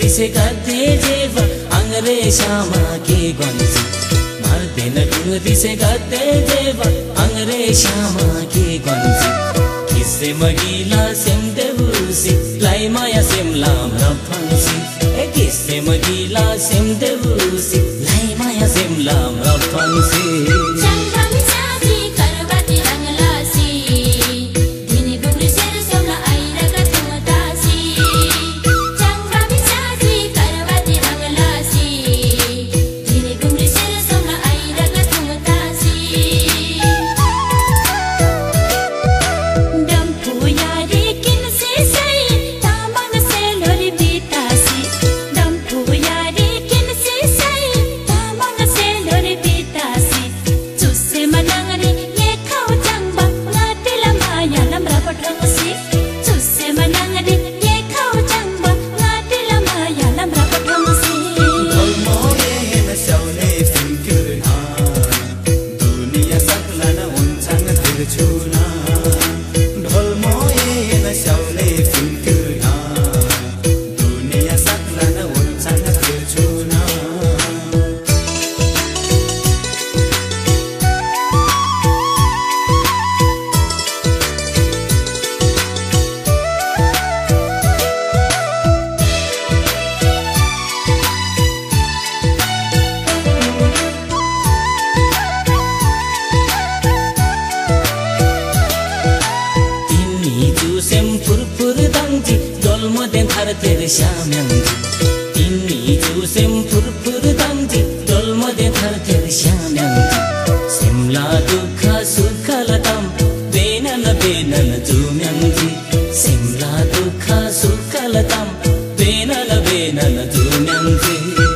दिसे गते जेव अंगरे श्यामा के गन्सी मर्दैन ढुङ दिसे गते जेव अंगरे श्यामा के गन्सी किसे मगिला सेम देवुसी लाई माया सेम लाम रफंसी किसे मगिला सेम देवुसी लाई माया सेम लाम रफंसी तेरे श्याम्यांगी इन्नी चूसेम फुरफुर दांगी डोलमदे थर तेरे श्याम्यांगी सिमला दुखा सुखलताम बेनन बेनन जुम्यांगी सिमला दुखा सुखलताम बेनन बेनन जुम्यांगी